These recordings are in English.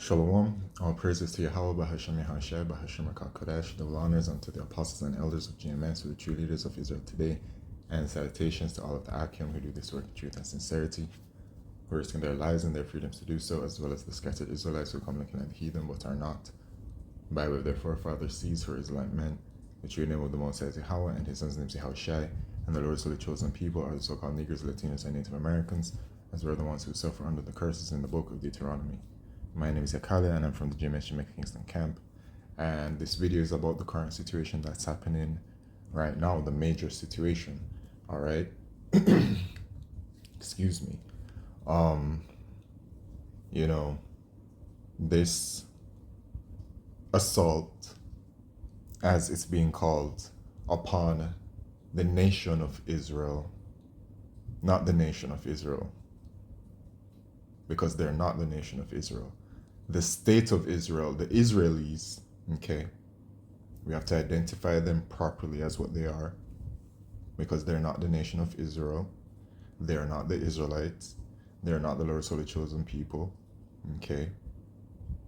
Shalom, all praises to Yahweh, Bahashem Yahashai, Bahashem HaKadosh, double honors unto the apostles and elders of GMS, to the true leaders of Israel today, and salutations to all of the Akim who do this work in truth and sincerity, who are risking their lives and their freedoms to do so, as well as the scattered Israelites who come looking at the heathen but are not, by way of their forefathers seized for Israelite men. The true name of the Most High is Yahweh, and his son's name is Yahushai, and the Lord's holy chosen people are the so-called Negroes, Latinos, and Native Americans, as well as the ones who suffer under the curses in the book of Deuteronomy. My name is Yakale and I'm from the GMS Jamaica Kingston camp, and this video is about the current situation that's happening right now, the major situation. All right. Excuse me. This assault, as it's being called, upon the nation of Israel, not the nation of Israel, because they're not the nation of Israel. The state of Israel, the Israelis, okay, we have to identify them properly as what they are, because they're not the nation of Israel. They're not the Israelites. They're not the Lord's holy chosen people, okay?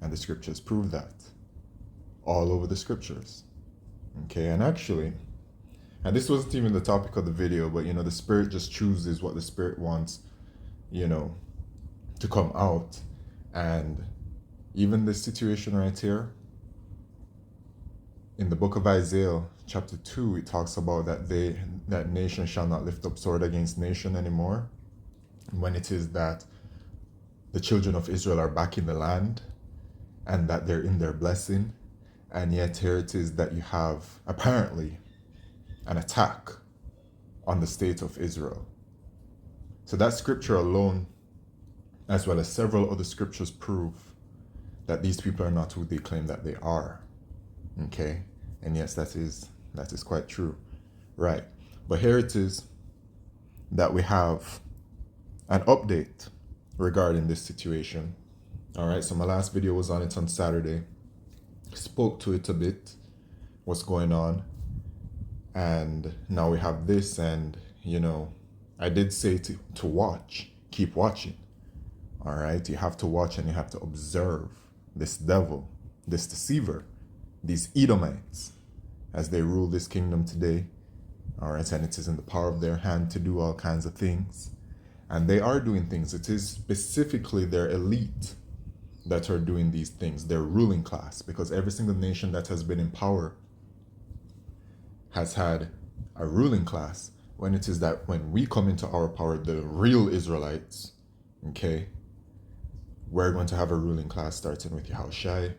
And the scriptures prove that all over the scriptures, okay? And actually, and this wasn't even the topic of the video, but the Spirit just chooses what the Spirit wants, to come out. And even this situation right here in the book of Isaiah chapter 2, it talks about that nation shall not lift up sword against nation anymore, when it is that the children of Israel are back in the land and that they're in their blessing. And yet here it is that you have apparently an attack on the state of Israel. So that scripture alone, as well as several other scriptures, prove that these people are not who they claim that they are. Okay? And yes, that is quite true. Right. But here it is that we have an update regarding this situation. All right. So my last video was on it on Saturday. Spoke to it a bit, what's going on. And now we have this, and I did say to watch, keep watching. All right, you have to watch and you have to observe this devil, this deceiver, these Edomites, as they rule this kingdom today. All right, and it is in the power of their hand to do all kinds of things. And they are doing things. It is specifically their elite that are doing these things, their ruling class, because every single nation that has been in power has had a ruling class. When it is that when we come into our power, the real Israelites, okay, we're going to have a ruling class starting with Yahushai,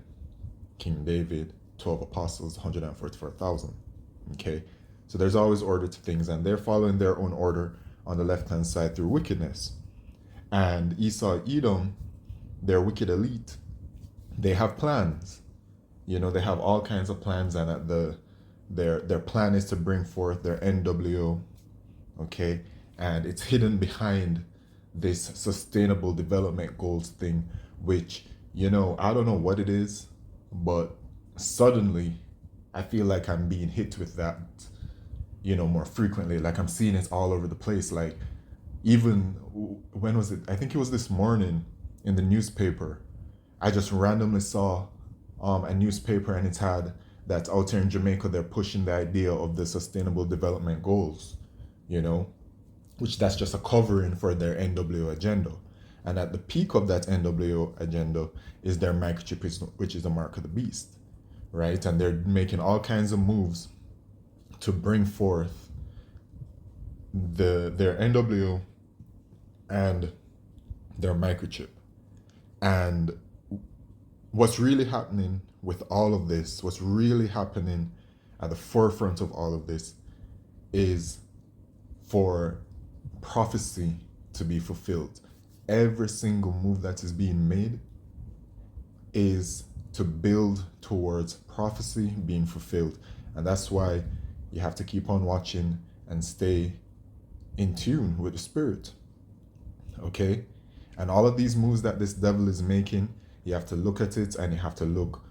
King David, 12 apostles, 144,000. Okay, so there's always order to things, and they're following their own order on the left-hand side through wickedness. And Esau, Edom, their wicked elite, they have plans. They have all kinds of plans, and their plan is to bring forth their NWO. Okay, and it's hidden behind this sustainable development goals thing, which I don't know what it is, but suddenly I feel like I'm being hit with that more frequently. Like I'm seeing it all over the place. Like even when was it? I think it was this morning in the newspaper. I just randomly saw a newspaper, and it had that out here in Jamaica they're pushing the idea of the sustainable development goals, which that's just a covering for their NWO agenda. And at the peak of that NWO agenda is their microchip, which is the mark of the beast, right? And they're making all kinds of moves to bring forth their NWO and their microchip. And what's really happening with all of this, what's really happening at the forefront of all of this, is for prophecy to be fulfilled. Every single move that is being made is to build towards prophecy being fulfilled. And that's why you have to keep on watching and stay in tune with the Spirit. Okay? And all of these moves that this devil is making, you have to look at it, and you have to look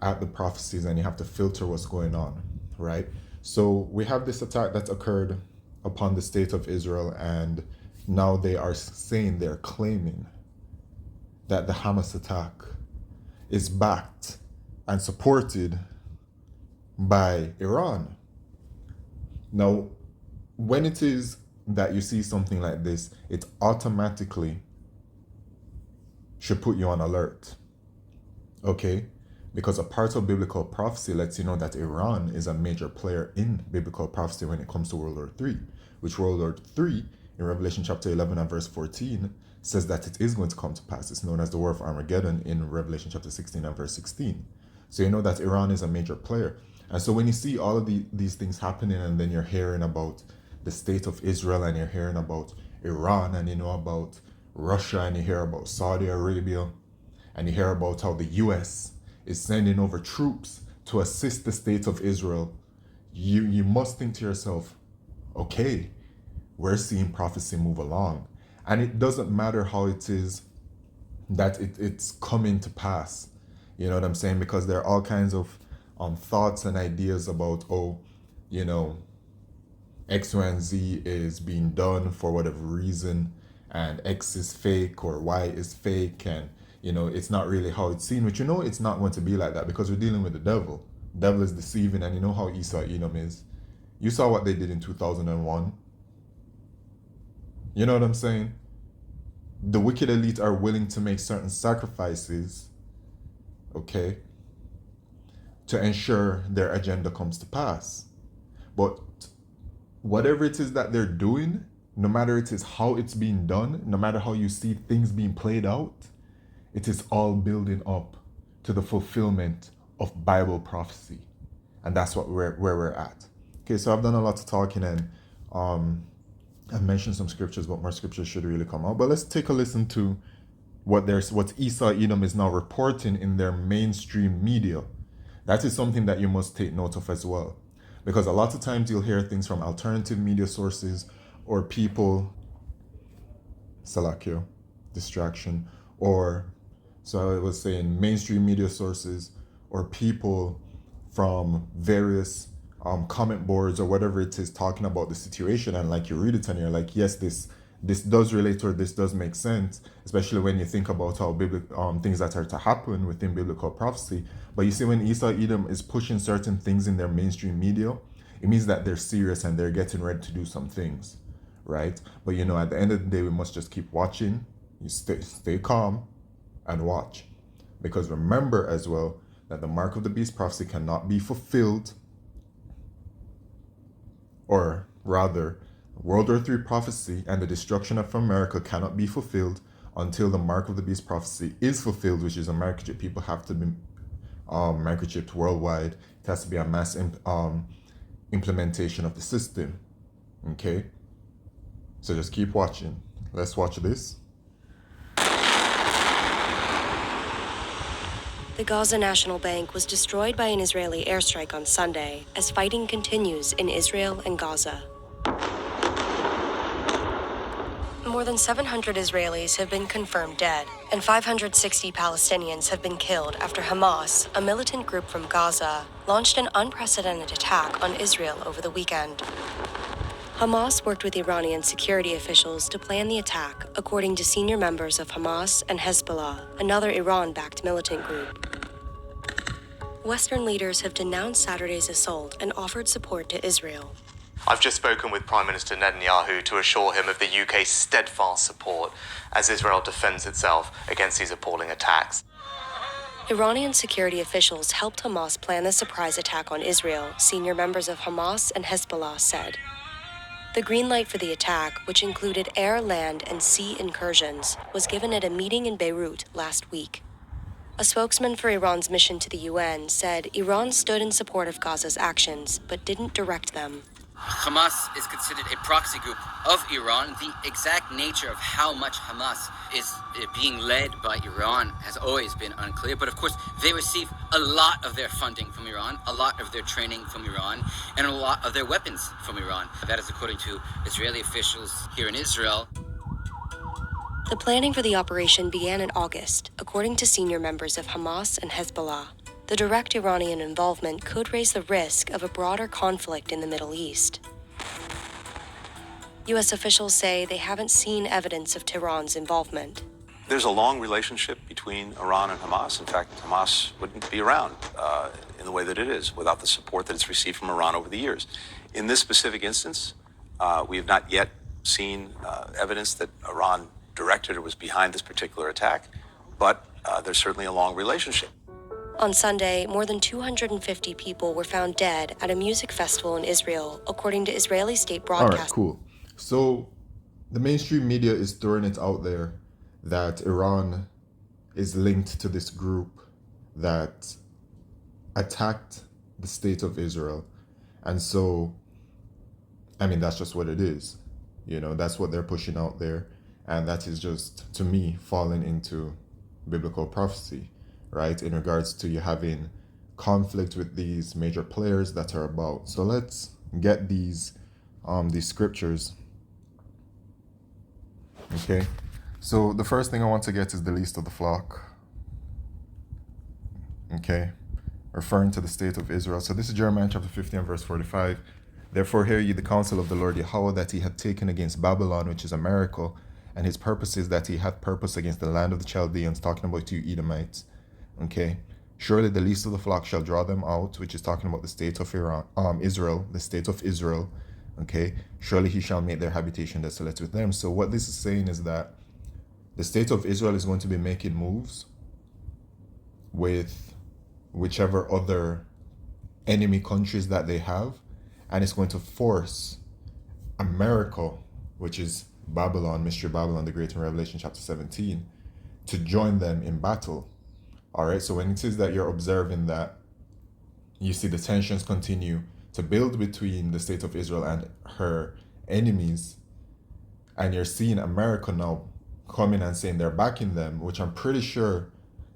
at the prophecies, and you have to filter what's going on, right? So we have this attack that occurred upon the state of Israel, and now they are saying, they're claiming that the Hamas attack is backed and supported by Iran. Now, when it is that you see something like this, it automatically should put you on alert. Okay? Because a part of biblical prophecy lets you know that Iran is a major player in biblical prophecy when it comes to World War III, which World War III in Revelation chapter 11 and verse 14 says that it is going to come to pass. It's known as the War of Armageddon in Revelation chapter 16 and verse 16. So you know that Iran is a major player. And so when you see all of these things happening, and then you're hearing about the state of Israel, and you're hearing about Iran, and you know about Russia, and you hear about Saudi Arabia, and you hear about how the US is sending over troops to assist the state of Israel, you must think to yourself, okay, we're seeing prophecy move along. And it doesn't matter how it is that it's coming to pass. You know what I'm saying? Because there are all kinds of thoughts and ideas about, you know, X, Y, and Z is being done for whatever reason, and X is fake or Y is fake, and you know, it's not really how it's seen, which you know it's not going to be like that because we're dealing with the devil. Devil is deceiving, and you know how Esau Edom is. You saw what they did in 2001. You know what I'm saying? The wicked elite are willing to make certain sacrifices, okay, to ensure their agenda comes to pass. But whatever it is that they're doing, no matter it is how it's being done, no matter how you see things being played out, it is all building up to the fulfillment of Bible prophecy. And that's where we're at. Okay, so I've done a lot of talking, and I've mentioned some scriptures, but more scriptures should really come out. But let's take a listen to what Esau Edom is now reporting in their mainstream media. That is something that you must take note of as well. Because a lot of times you'll hear things from alternative media sources or people, Salakio, distraction, or, so I was saying mainstream media sources or people from various comment boards or whatever it is talking about the situation, and like you read it and you're like, yes, this does relate, or this does make sense, especially when you think about how things that are to happen within biblical prophecy. But you see, when Esau Edom is pushing certain things in their mainstream media, it means that they're serious and they're getting ready to do some things, right? But you know, at the end of the day, we must just keep watching. You stay calm and watch, because remember as well that the mark of the beast prophecy cannot be fulfilled, or rather, World War III prophecy and the destruction of America cannot be fulfilled until the mark of the beast prophecy is fulfilled, which is a microchip. People have to be microchipped worldwide. It has to be a mass implementation of the system. Okay? So just keep watching. Let's watch this. The Gaza National Bank was destroyed by an Israeli airstrike on Sunday as fighting continues in Israel and Gaza. More than 700 Israelis have been confirmed dead, and 560 Palestinians have been killed after Hamas, a militant group from Gaza, launched an unprecedented attack on Israel over the weekend. Hamas worked with Iranian security officials to plan the attack, according to senior members of Hamas and Hezbollah, another Iran-backed militant group. Western leaders have denounced Saturday's assault and offered support to Israel. I've just spoken with Prime Minister Netanyahu to assure him of the UK's steadfast support as Israel defends itself against these appalling attacks. Iranian security officials helped Hamas plan the surprise attack on Israel, senior members of Hamas and Hezbollah said. The green light for the attack, which included air, land, and sea incursions, was given at a meeting in Beirut last week. A spokesman for Iran's mission to the UN said Iran stood in support of Gaza's actions, but didn't direct them. Hamas is considered a proxy group of Iran. The exact nature of how much Hamas is being led by Iran has always been unclear. But of course, they receive a lot of their funding from Iran, a lot of their training from Iran, and a lot of their weapons from Iran. That is according to Israeli officials here in Israel. The planning for the operation began in August, according to senior members of Hamas and Hezbollah. The direct Iranian involvement could raise the risk of a broader conflict in the Middle East. U.S. officials say they haven't seen evidence of Tehran's involvement. There's a long relationship between Iran and Hamas. In fact, Hamas wouldn't be around in the way that it is without the support that it's received from Iran over the years. In this specific instance, we have not yet seen evidence that Iran directed or was behind this particular attack, but there's certainly a long relationship. On Sunday, more than 250 people were found dead at a music festival in Israel, according to Israeli state All right, broadcast. cool. So the mainstream media is throwing it out there that Iran is linked to this group that attacked the state of Israel. And so, I mean, that's just what it is. You know, that's what they're pushing out there. And that is just, to me, falling into biblical prophecy, right? In regards to you having conflict with these major players that are about. So let's get these scriptures. Okay. So the first thing I want to get is the least of the flock. Okay. Referring to the state of Israel. So this is Jeremiah chapter 15 verse 45. Therefore hear ye the counsel of the Lord Yahweh that he hath taken against Babylon, which is America, and his purpose is that he hath purpose against the land of the Chaldeans, talking about you Edomites. Okay. Surely the least of the flock shall draw them out, which is talking about the state of Israel, the state of Israel. Okay. Surely he shall make their habitation desolate with them. So what this is saying is that the state of Israel is going to be making moves with whichever other enemy countries that they have, and it's going to force America, which is Babylon, Mystery Babylon the Great in Revelation chapter 17, to join them in battle. All right, so when it is that you're observing that you see the tensions continue to build between the state of Israel and her enemies, and you're seeing America now coming and saying they're backing them, which I'm pretty sure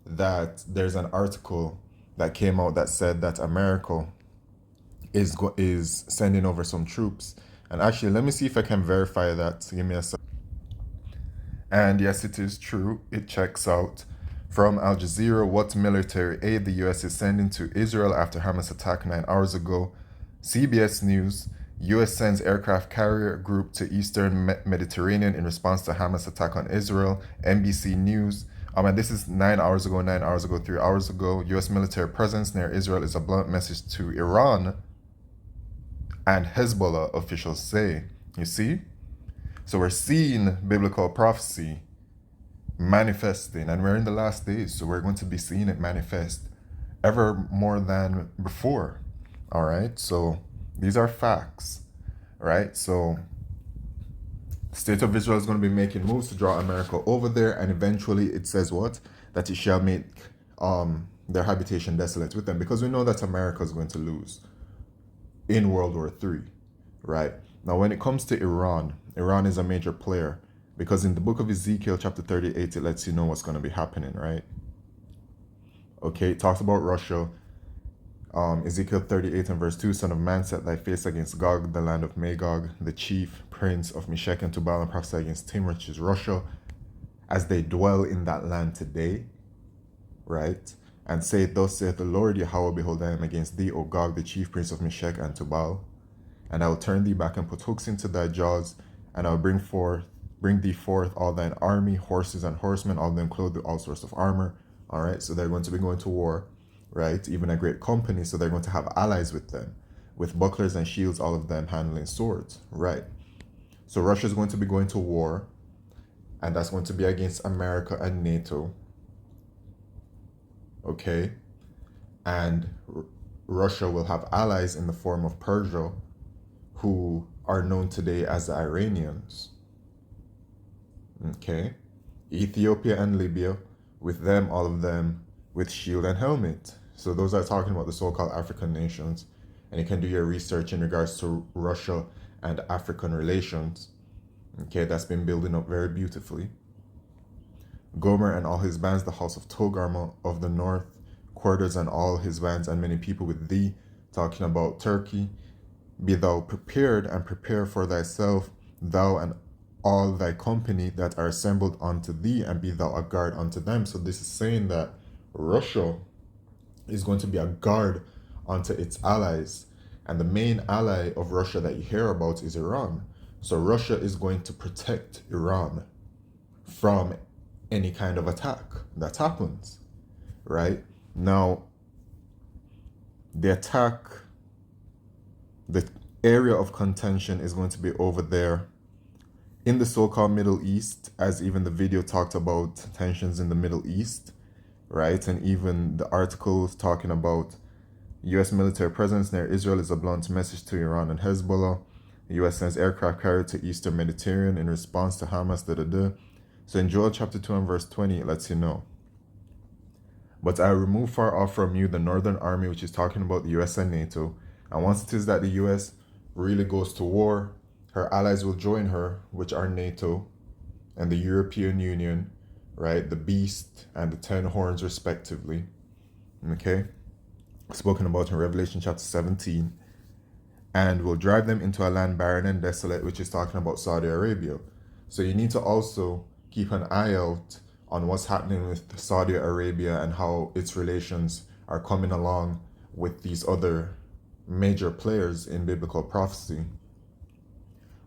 that there's an article that came out that said that America is sending over some troops. And actually, let me see if I can verify that. Give me a second. And yes, it is true. It checks out. From Al Jazeera, what military aid the U.S. is sending to Israel after Hamas attack 9 hours ago. CBS News, U.S. sends aircraft carrier group to Eastern Mediterranean in response to Hamas attack on Israel. NBC News, and this is 9 hours ago, 3 hours ago. U.S. military presence near Israel is a blunt message to Iran and Hezbollah, officials say. You see? So we're seeing biblical prophecy manifesting, and we're in the last days, so we're going to be seeing it manifest ever more than before. All right, so these are facts, right? So the state of Israel is going to be making moves to draw America over there, and eventually it says what? That it shall make their habitation desolate with them, because we know that America is going to lose in World War III, right? Now, when it comes to Iran, Iran is a major player, because in the book of Ezekiel chapter 38, it lets you know what's going to be happening, right? Okay, it talks about Russia. Ezekiel 38 and verse 2, Son of man, set thy face against Gog, the land of Magog, the chief prince of Meshech and Tubal, and prophesy against Tim, which is Russia, as they dwell in that land today, right? And say, thus saith the Lord Yahweh, behold, I am against thee, O Gog, the chief prince of Meshech and Tubal, and I will turn thee back and put hooks into thy jaws, and I will bring thee forth all thine army, horses and horsemen, all of them clothed with all sorts of armor. All right, so they're going to be going to war, right? Even a great company, so they're going to have allies with them, with bucklers and shields, all of them handling swords, right? So Russia is going to be going to war, and that's going to be against America and NATO, okay? And Russia will have allies in the form of Persia, who are known today as the Iranians, okay? Ethiopia and Libya, with them, all of them with shield and helmet. So those are talking about the so-called African nations, and you can do your research in regards to Russia and African relations. Okay, that's been building up very beautifully. Gomer and all his bands, the house of Togarma of the north, quarters and all his bands, and many people with thee, talking about Turkey. Be thou prepared, and prepare for thyself, thou and all thy company that are assembled unto thee, and be thou a guard unto them. So this is saying that Russia is going to be a guard unto its allies, and the main ally of Russia that you hear about is Iran. So Russia is going to protect Iran from any kind of attack that happens, right? Now, the attack, the area of contention is going to be over there in the so-called Middle East, as even the video talked about tensions in the Middle East, right? And even the articles talking about U.S. military presence near Israel is a blunt message to Iran and Hezbollah. The U.S. sends aircraft carrier to Eastern Mediterranean in response to Hamas, So in Joel chapter 2 and verse 20, it lets you know. But I remove far off from you the northern army, which is talking about the U.S. and NATO. And once it is that the U.S. really goes to war, her allies will join her, which are NATO and the European Union, right? The beast and the 10 horns, respectively. Okay? Spoken about in Revelation chapter 17. And will drive them into a land barren and desolate, which is talking about Saudi Arabia. So you need to also keep an eye out on what's happening with Saudi Arabia and how its relations are coming along with these other major players in biblical prophecy.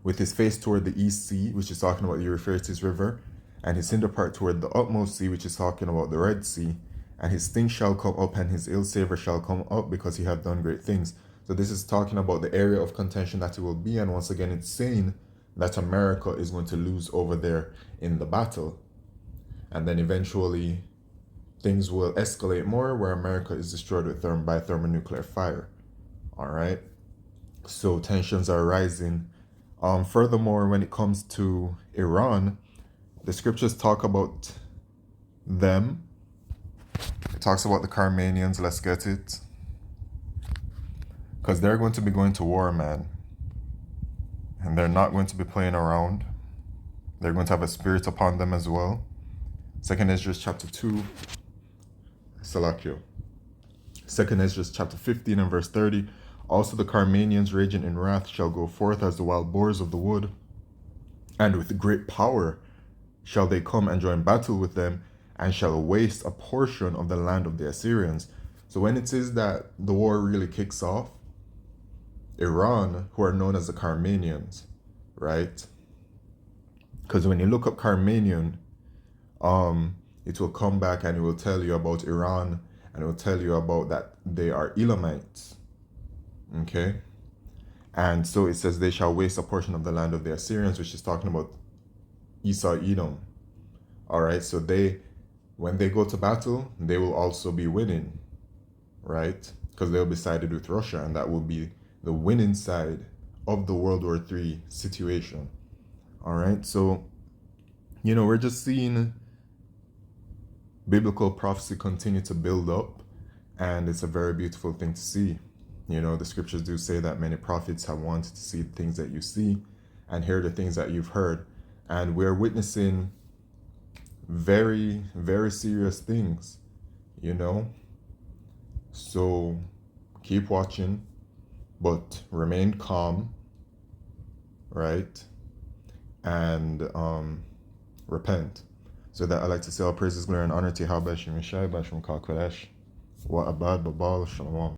With his face toward the East Sea, which is talking about the Euphrates River, and his hinder part toward the utmost sea, which is talking about the Red Sea, and his stink shall come up, and his ill savor shall come up, because he hath done great things. So this is talking about the area of contention that it will be, and once again it's saying that America is going to lose over there in the battle. And then eventually things will escalate more, where America is destroyed with by thermonuclear fire. All right? So tensions are rising. Furthermore, when it comes to Iran, the scriptures talk about them. It talks about the Carmanians. Let's get it. Because they're going to be going to war, man. And they're not going to be playing around. They're going to have a spirit upon them as well. 2nd Ezra chapter 2. Salakio. 2nd Ezra chapter 15 and verse 30. Also the Carmanians raging in wrath shall go forth as the wild boars of the wood. And with great power shall they come and join battle with them, and shall waste a portion of the land of the Assyrians. So when it says that the war really kicks off, Iran, who are known as the Carmanians, right? Because when you look up Carmanian, it will come back and it will tell you about Iran, and it will tell you about that they are Elamites. Okay? And so it says they shall waste a portion of the land of the Assyrians, which is talking about Esau, Edom. All right, so when they go to battle, they will also be winning, right? Because they'll be sided with Russia, and that will be the winning side of the World War III situation. All right, so, we're just seeing biblical prophecy continue to build up, and it's a very beautiful thing to see. The scriptures do say that many prophets have wanted to see the things that you see and hear the things that you've heard. And we're witnessing very, very serious things, So keep watching, but remain calm, right? And repent. So that I like to say all praises, glory, and honor to Yahweh Shem Yeshai, Bashim Kal Kodesh, Wa Abad Babal Shalom.